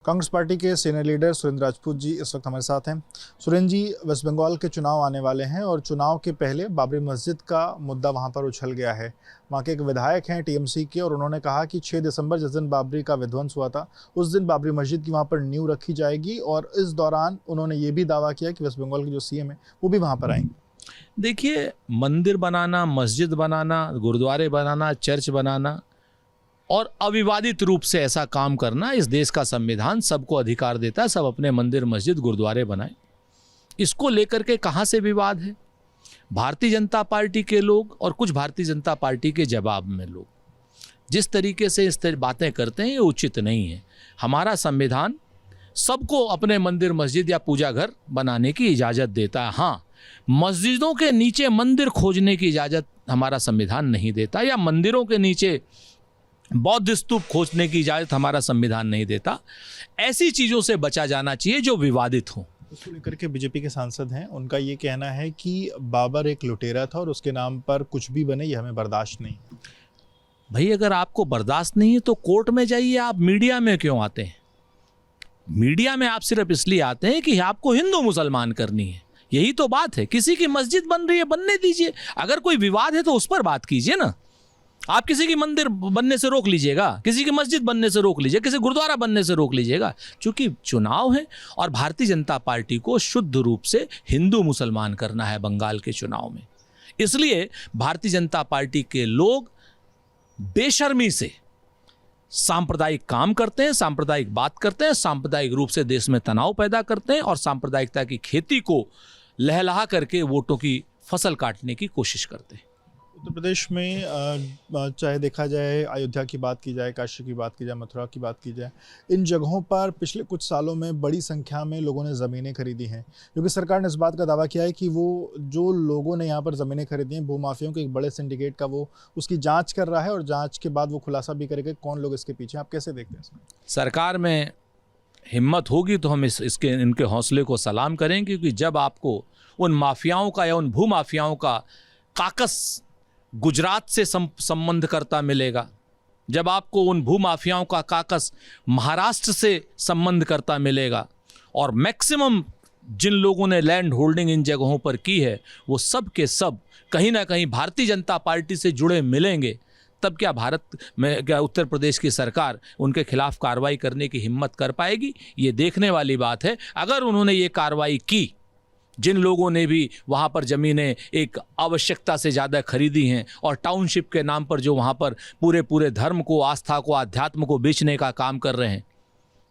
Congress party के senior leader Surendra Rajput ji इस वक्त हमारे साथ हैं। सुरेंद्र जी, वेस्ट बंगाल के चुनाव आने वाले हैं और चुनाव के पहले बाबरी मस्जिद का मुद्दा वहां पर उछल गया है। वहां के एक विधायक हैं टीएमसी के और उन्होंने कहा कि 6 दिसंबर जिस दिन बाबरी का विध्वंस हुआ था उस दिन बाबरी मस्जिद की वहाँ पर नींव रखी जाएगी और इस दौरान उन्होंने ये भी दावा किया कि वेस्ट बंगाल के जो सीएम है वो भी वहाँ पर आएंगे। देखिए, मंदिर बनाना, मस्जिद बनाना, गुरुद्वारे बनाना, चर्च बनाना और अविवादित रूप से ऐसा काम करना, इस देश का संविधान सबको अधिकार देता है। सब अपने मंदिर, मस्जिद, गुरुद्वारे बनाएं। इसको लेकर के कहाँ से विवाद है? भारतीय जनता पार्टी के लोग और कुछ भारतीय जनता पार्टी के जवाब में लोग जिस तरीके से इस तरह बातें करते हैं, ये उचित नहीं है। हमारा संविधान सबको अपने मंदिर, मस्जिद या पूजा घर बनाने की इजाज़त देता है। हाँ, मस्जिदों के नीचे मंदिर खोजने की इजाज़त हमारा संविधान नहीं देता, या मंदिरों के नीचे बौद्ध स्तूप खोजने की इजाज़त हमारा संविधान नहीं देता। ऐसी चीज़ों से बचा जाना चाहिए जो विवादित हों। इसको लेकर के बीजेपी के सांसद हैं, उनका ये कहना है कि बाबर एक लुटेरा था और उसके नाम पर कुछ भी बने ये हमें बर्दाश्त नहीं। भाई, अगर आपको बर्दाश्त नहीं है तो कोर्ट में जाइए। आप मीडिया में क्यों आते हैं? मीडिया में आप सिर्फ इसलिए आते हैं कि आपको हिंदू मुसलमान करनी है। यही तो बात है। किसी की मस्जिद बन रही है, बनने दीजिए। अगर कोई विवाद है तो उस पर बात कीजिए ना। आप किसी की मंदिर बनने से रोक लीजिएगा, किसी की मस्जिद बनने से रोक लीजिए, किसी गुरुद्वारा बनने से रोक लीजिएगा। क्योंकि चुनाव है और भारतीय जनता पार्टी को शुद्ध रूप से हिंदू मुसलमान करना है बंगाल के चुनाव में। इसलिए भारतीय जनता पार्टी के लोग बेशर्मी से सांप्रदायिक काम करते हैं, सांप्रदायिक बात करते हैं, सांप्रदायिक रूप से देश में तनाव पैदा करते हैं और सांप्रदायिकता की खेती को लहलहा करके वोटों की फसल काटने की कोशिश करते हैं। उत्तर प्रदेश में चाहे देखा जाए, अयोध्या की बात की जाए, काशी की बात की जाए, मथुरा की बात की जाए, इन जगहों पर पिछले कुछ सालों में बड़ी संख्या में लोगों ने ज़मीनें खरीदी हैं, क्योंकि सरकार ने इस बात का दावा किया है कि वो जो लोगों ने यहाँ पर ज़मीनें खरीदी हैं, भूमाफियों के एक बड़े सिंडिकेट का, वो उसकी जाँच कर रहा है और जाँच के बाद वो खुलासा भी करेगा कौन लोग इसके पीछे। आप कैसे देखते हैं इसमें? सरकार में हिम्मत होगी तो हम इनके हौसले को सलाम करेंगे, क्योंकि जब आपको उन माफियाओं का या उन भूमाफियाओं का काकस गुजरात से संबंध करता मिलेगा, जब आपको उन भूमाफियाओं का काकस महाराष्ट्र से संबंध करता मिलेगा और मैक्सिमम जिन लोगों ने लैंड होल्डिंग इन जगहों पर की है वो सब के सब कहीं ना कहीं भारतीय जनता पार्टी से जुड़े मिलेंगे, तब क्या भारत में, क्या उत्तर प्रदेश की सरकार उनके खिलाफ कार्रवाई करने की हिम्मत कर पाएगी? ये देखने वाली बात है। अगर उन्होंने ये कार्रवाई की, जिन लोगों ने भी वहाँ पर ज़मीनें एक आवश्यकता से ज़्यादा खरीदी हैं और टाउनशिप के नाम पर जो वहाँ पर पूरे धर्म को, आस्था को, आध्यात्म को बेचने का काम कर रहे हैं,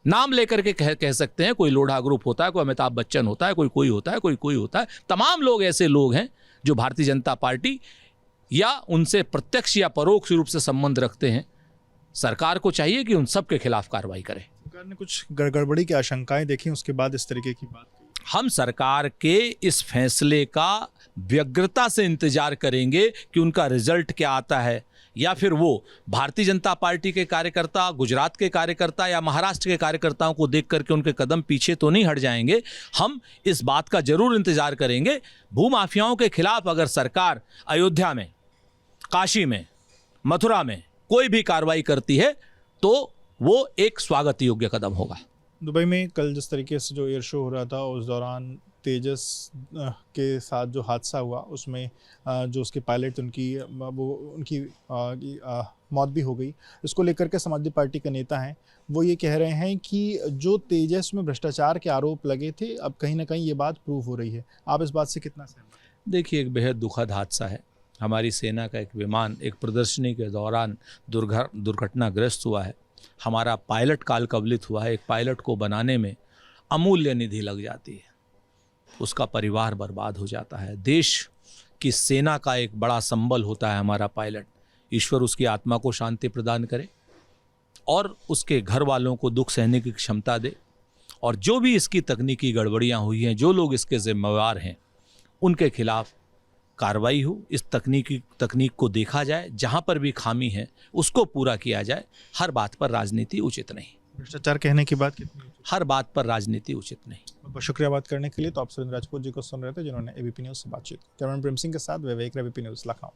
नाम लेकर के कह सकते हैं कोई लोढ़ा ग्रुप होता है, कोई अमिताभ बच्चन होता है, कोई होता है, कोई होता है। तमाम लोग ऐसे लोग हैं जो भारतीय जनता पार्टी या उनसे प्रत्यक्ष या परोक्ष रूप से संबंध रखते हैं। सरकार को चाहिए कि उन सब के खिलाफ कार्रवाई करे। सरकार ने कुछ गड़बड़ी की आशंकाएं देखी, उसके बाद इस तरीके की बात। हम सरकार के इस फैसले का व्यग्रता से इंतजार करेंगे कि उनका रिजल्ट क्या आता है, या फिर वो भारतीय जनता पार्टी के कार्यकर्ता, गुजरात के कार्यकर्ता या महाराष्ट्र के कार्यकर्ताओं को देख करके उनके कदम पीछे तो नहीं हट जाएंगे। हम इस बात का जरूर इंतजार करेंगे। भूमाफियाओं के खिलाफ अगर सरकार अयोध्या में, काशी में, मथुरा में कोई भी कार्रवाई करती है तो वो एक स्वागत योग्य कदम होगा। दुबई में कल जिस तरीके से जो एयर शो हो रहा था, उस दौरान तेजस के साथ जो हादसा हुआ उसमें जो उसके पायलट उनकी मौत भी हो गई। इसको लेकर के समाजवादी पार्टी के नेता हैं, वो ये कह रहे हैं कि जो तेजस में भ्रष्टाचार के आरोप लगे थे, अब कहीं ना कहीं ये बात प्रूव हो रही है। आप इस बात से कितना सहमत हैं? देखिए, एक बेहद दुखद हादसा है। हमारी सेना का एक विमान एक प्रदर्शनी के दौरान दुर्घटनाग्रस्त हुआ है। हमारा पायलट काल कवलित हुआ है। एक पायलट को बनाने में अमूल्य निधि लग जाती है, उसका परिवार बर्बाद हो जाता है। देश की सेना का एक बड़ा संबल होता है हमारा पायलट। ईश्वर उसकी आत्मा को शांति प्रदान करे और उसके घर वालों को दुख सहने की क्षमता दे। और जो भी इसकी तकनीकी गड़बड़ियां हुई हैं, जो लोग इसके जिम्मेवार हैं, उनके खिलाफ कार्रवाई हो। इस तकनीक को देखा जाए, जहां पर भी खामी है उसको पूरा किया जाए। हर बात पर राजनीति उचित नहीं। भ्रष्टाचार कहने की बात कितनी? हर बात पर राजनीति उचित नहीं। बहुत शुक्रिया बात करने के लिए। तो आप सुरेंद्र राजपूत जी को सुन रहे थे, जिन्होंने एबीपी न्यूज़ से बातचीत। कैमरामैन प्रेम सिंह के साथ विवेक, एबीपी न्यूज़ लखनऊ।